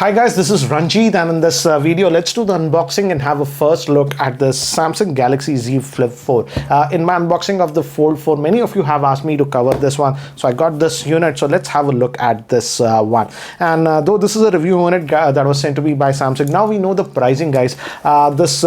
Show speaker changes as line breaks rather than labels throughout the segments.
Hi guys, this is Ranjit, and in this video let's do the unboxing and have a first look at the Samsung Galaxy Z Flip 4. In my unboxing of the Fold 4, many of you have asked me to cover this one, so I got this unit. So let's have a look at this one. And though this is a review unit that was sent to me by Samsung, now we know the pricing, guys. This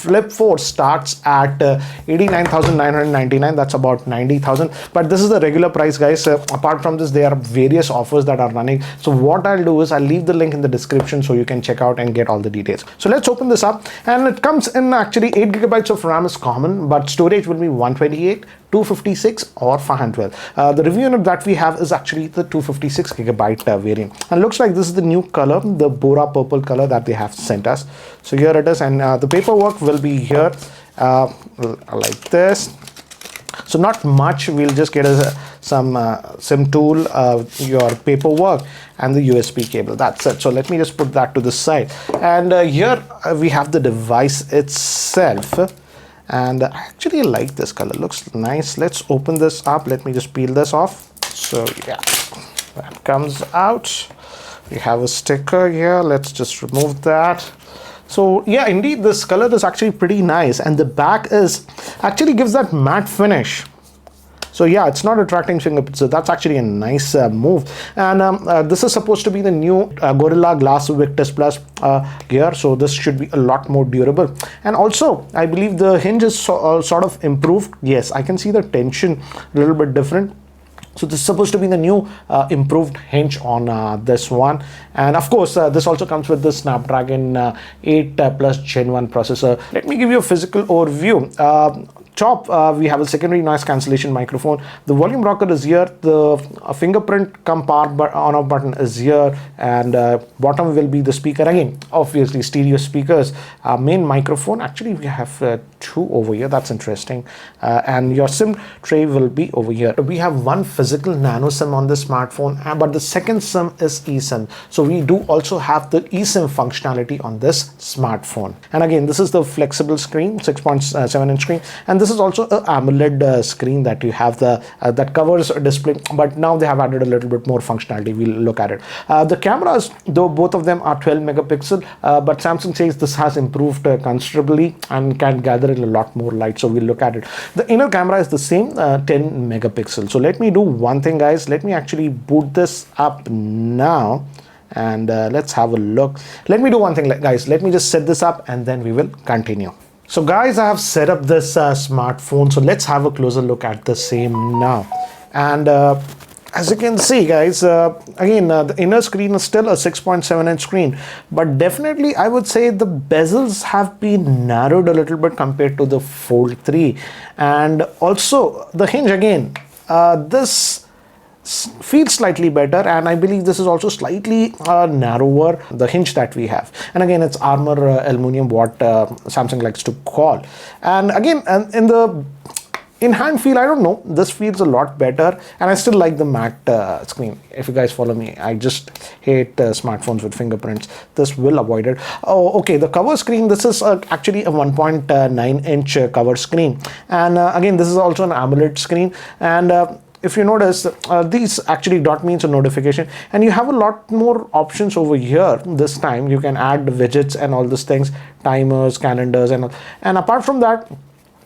Flip 4 starts at 89,999. that's about 90,000, but this is the regular price, guys. Apart from this, there are various offers that are running. So what I'll do is I'll leave the link in the description so you can check out and get all the details. So let's open this up, and it comes in actually 8 gigabytes of RAM is common, but storage will be 128, 256 or 512. The review unit that we have is actually the 256 gigabyte variant, and looks like this is the new color, the Bora purple color that they have sent us. So here it is, and the paperwork will be here like this. So not much, we'll just get some SIM tool, your paperwork, and the USB cable. That's it. So let me just put that to the side. And here we have the device itself. And I actually like this color, looks nice. Let's open this up. Let me just peel this off. So yeah, that comes out. We have a sticker here. Let's just remove that. So yeah, indeed, this color is actually pretty nice, and the back is actually gives that matte finish. So yeah, it's not attracting fingerprints, so that's actually a nice move. And this is supposed to be the new Gorillas Glass Victus Plus gear, so this should be a lot more durable. And also, I believe the hinge is sort of improved. Yes, I can see the tension a little bit different. So this is supposed to be the new improved hinge on this one. And of course, this also comes with the Snapdragon 8 Plus Gen 1 processor. Let me give you a physical overview. Top, we have a secondary noise cancellation microphone. The volume rocker is here. The fingerprint cum power on off button is here, and bottom will be the speaker. Again, obviously stereo speakers. Main microphone, actually we have two over here. That's interesting. And your SIM tray will be over here. We have one physical nano SIM on this smartphone, but the second SIM is eSIM. So we do also have the eSIM functionality on this smartphone. And again, this is the flexible screen, 6.7-inch screen, and this is also an AMOLED screen that you have that covers a display, but now they have added a little bit more functionality. We'll look at it. The cameras, though both of them are 12 megapixel, but Samsung says this has improved considerably and can gather in a lot more light. So we'll look at it. The inner camera is the same, 10 megapixel. So let me do one thing, guys. Let me actually boot this up now, and let's have a look. Let me do one thing, guys. Let me just set this up, and then we will continue. So guys, I have set up this smartphone, so let's have a closer look at the same now. And as you can see, guys, again, the inner screen is still a 6.7-inch screen, but definitely I would say the bezels have been narrowed a little bit compared to the Fold 3. And also the hinge, again, this feels slightly better, and I believe this is also slightly narrower, the hinge that we have. And again, it's armor aluminum, what Samsung likes to call. And again, in the in-hand feel, I don't know, this feels a lot better, and I still like the matte screen. If you guys follow me, I just hate smartphones with fingerprints. This will avoid it. Oh, okay, the cover screen, this is actually a 1.9-inch cover screen. And again, this is also an AMOLED screen. And if you notice, these actually dot means a notification, and you have a lot more options over here. This time you can add widgets and all these things, timers, calendars, and all. And apart from that,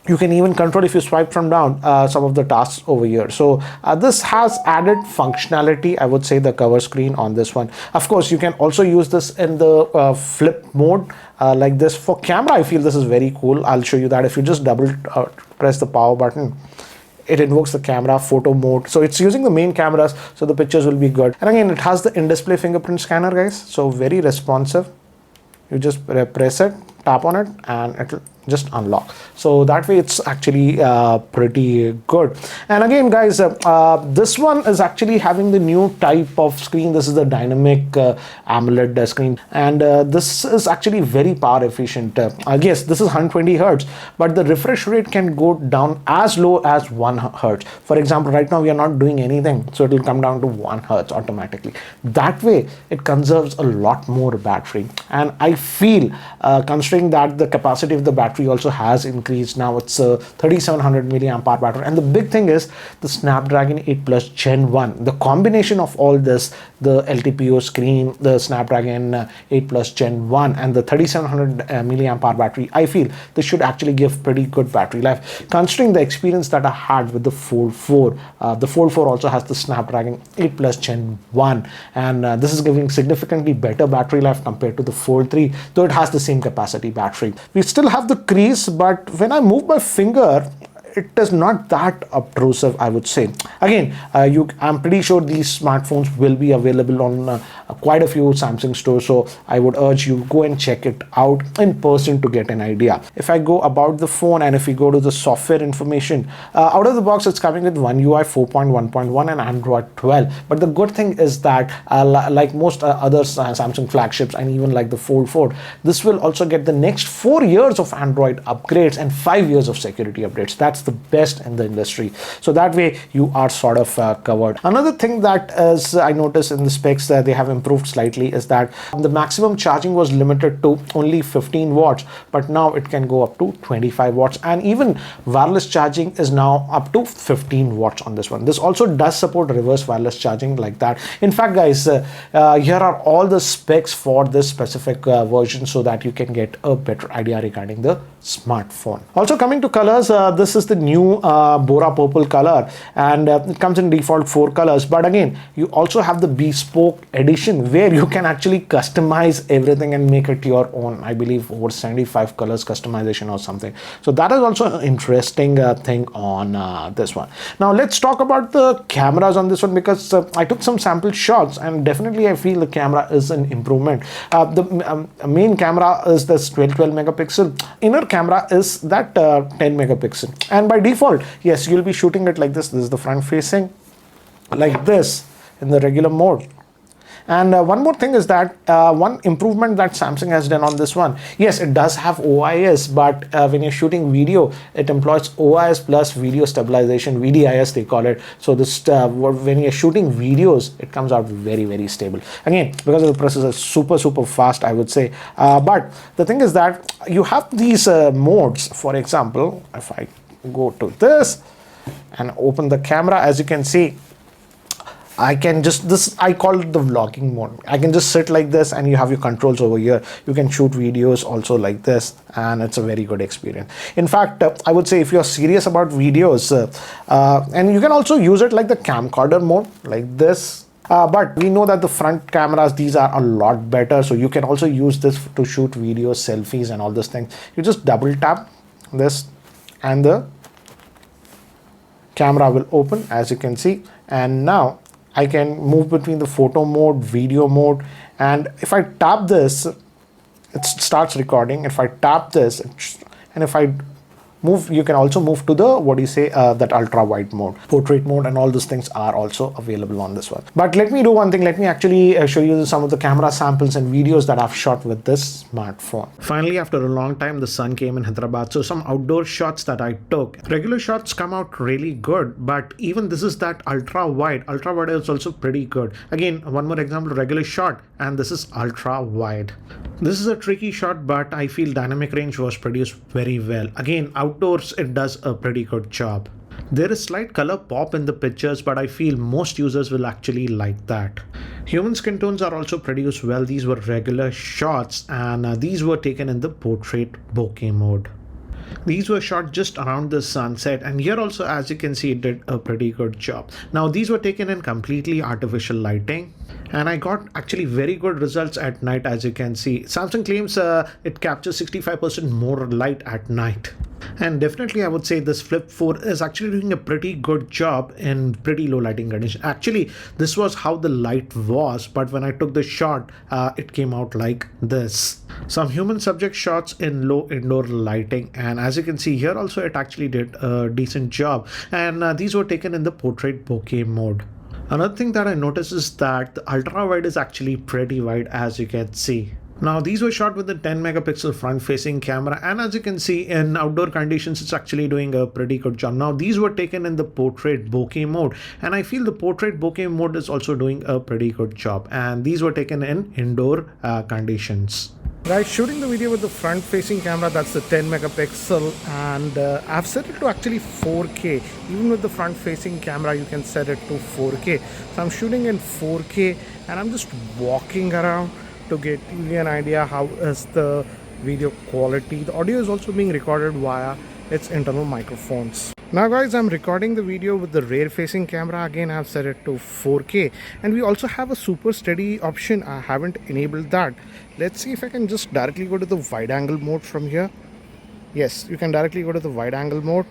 you can even control, if you swipe from down, some of the tasks over here. So this has added functionality, I would say, the cover screen on this one. Of course, you can also use this in the flip mode like this. For camera, I feel this is very cool. I'll show you that. If you just double press the power button, it invokes the camera photo mode. So it's using the main cameras, so the pictures will be good. And again, it has the in-display fingerprint scanner, guys. So very responsive. You just press it, tap on it, and it'll just unlock. So that way it's actually pretty good. And again, guys, this one is actually having the new type of screen. This is the dynamic AMOLED screen, and this is actually very power efficient. Yes, this is 120 hertz, but the refresh rate can go down as low as 1 hertz. For example, right now we are not doing anything, so it will come down to 1 hertz automatically. That way it conserves a lot more battery, and I feel considering that the capacity of the battery battery also has increased. Now it's a 3700 milliamp hour battery, and the big thing is the Snapdragon 8 Plus Gen 1. The combination of all this, the LTPO screen, the Snapdragon 8 Plus Gen 1, and the 3700 milliamp hour battery, I feel this should actually give pretty good battery life, considering the experience that I had with the Fold 4. The Fold 4 also has the Snapdragon 8 Plus Gen 1, and this is giving significantly better battery life compared to the Fold 3, though it has the same capacity battery. We still have the crease, but when I move my finger, it is not that obtrusive, I would say. Again, I'm pretty sure these smartphones will be available on quite a few Samsung stores, so I would urge you go and check it out in person to get an idea. If I go about the phone and if we go to the software information, out of the box it's coming with One UI 4.1.1 and Android 12. But the good thing is that like most other Samsung flagships and even like the Fold 4, this will also get the next 4 years of Android upgrades and 5 years of security updates. That's the best in the industry, so that way you are sort of covered. Another thing that is I noticed in the specs that they have improved slightly is that the maximum charging was limited to only 15 watts, but now it can go up to 25 watts, and even wireless charging is now up to 15 watts on this one. This also does support reverse wireless charging like that. In fact, guys, here are all the specs for this specific version, so that you can get a better idea regarding the smartphone. Also, coming to colors, this is the new Bora purple color, and it comes in default 4 colors, but again you also have the bespoke edition where you can actually customize everything and make it your own. I believe over 75 colors customization or something, so that is also an interesting thing on this one. Now let's talk about the cameras on this one, because I took some sample shots and definitely I feel the camera is an improvement. The main camera is this 12 megapixel, inner camera is that 10 megapixel, and by default, yes, you'll be shooting it like this. This is the front facing like this in the regular mode. And one more thing is that one improvement that Samsung has done on this one, yes, it does have OIS, but when you're shooting video, it employs OIS plus video stabilization, VDIS they call it. So this when you're shooting videos, it comes out very, very stable. Again, because the processor is super fast, I would say. But the thing is that you have these modes. For example, if I go to this and open the camera, as you can see, I can just I call it the vlogging mode. I can just sit like this and you have your controls over here. You can shoot videos also like this, and it's a very good experience. In fact, I would say if you're serious about videos, and you can also use it like the camcorder mode like this. But we know that the front cameras, these are a lot better, so you can also use this to shoot videos, selfies and all those things. You just double tap this and the camera will open, as you can see, and now I can move between the photo mode, video mode, and if I tap this, it starts recording. If I tap this, and if I move, you can also move to the that ultra wide mode, portrait mode, and all those things are also available on this one. But let me do one thing. Let me actually show you some of the camera samples and videos that I've shot with this smartphone. Finally, after a long time, the sun came in Hyderabad, so some outdoor shots that I took. Regular shots come out really good, but even this is that ultra wide is also pretty good. Again, one more example, regular shot, and this is ultra wide. This is a tricky shot, but I feel dynamic range was produced very well. Again, outdoors it does a pretty good job. There is slight color pop in the pictures, but I feel most users will actually like that. Human skin tones are also produced well. These were regular shots, and these were taken in the portrait bokeh mode. These were shot just around the sunset, and here also, as you can see, it did a pretty good job. Now these were taken in completely artificial lighting, and I got actually very good results at night. As you can see, Samsung claims it captures 65% more light at night. And definitely I would say this Flip 4 is actually doing a pretty good job in pretty low lighting conditions. Actually, this was how the light was, but when I took the shot, it came out like this. Some human subject shots in low indoor lighting, and as you can see here also, it actually did a decent job, and these were taken in the portrait bokeh mode. Another thing that I noticed is that the ultra wide is actually pretty wide, as you can see. Now these were shot with the 10 megapixel front facing camera, and as you can see, in outdoor conditions it's actually doing a pretty good job. Now these were taken in the portrait bokeh mode, and I feel the portrait bokeh mode is also doing a pretty good job, and these were taken in indoor conditions. Guys, shooting the video with the front facing camera, that's the 10 megapixel, and I've set it to actually 4K. Even with the front facing camera you can set it to 4K. So I'm shooting in 4K and I'm just walking around to get you an idea how is the video quality. The audio is also being recorded via its internal microphones. Now guys, I'm recording the video with the rear facing camera. Again, I've set it to 4K, and we also have a super steady option. I haven't enabled that. Let's see if I can just directly go to the wide angle mode from here. Yes, you can directly go to the wide angle mode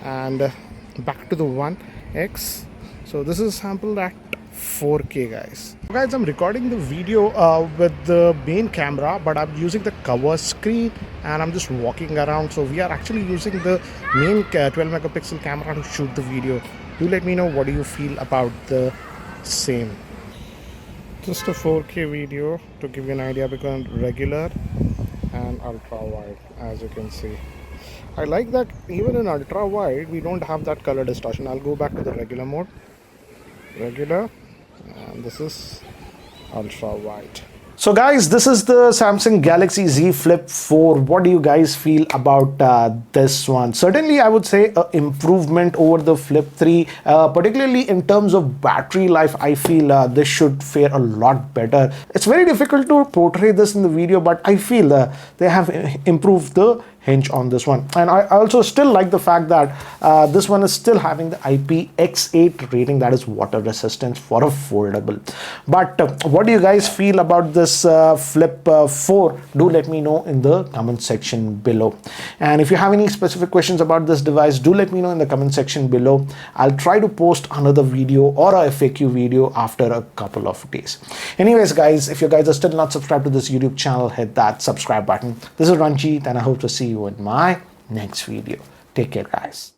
and back to the 1x. So this is sampled at 4K, guys. Guys, I'm recording the video with the main camera, but I'm using the cover screen and I'm just walking around. So we are actually using the main 12 megapixel camera to shoot the video. Do let me know what do you feel about the same. Just a 4K video to give you an idea between regular and ultra wide, as you can see. I like that even in ultra wide we don't have that color distortion. I'll go back to the regular mode. Regular, and this is ultra wide. So guys, this is the Samsung Galaxy Z Flip 4. What do you guys feel about this one? Certainly I would say improvement over the Flip 3, particularly in terms of battery life. I feel this should fare a lot better. It's very difficult to portray this in the video, but I feel they have improved the hinge on this one. And I also still like the fact that this one is still having the IPX8 rating, that is water resistance for a foldable. But what do you guys feel about this Flip 4? Do let me know in the comment section below. And if you have any specific questions about this device, do let me know in the comment section below. I'll try to post another video or a FAQ video after a couple of days. Anyways guys, if you guys are still not subscribed to this YouTube channel, hit that subscribe button. This is Ranjit and I hope to see you in my next video. Take care guys.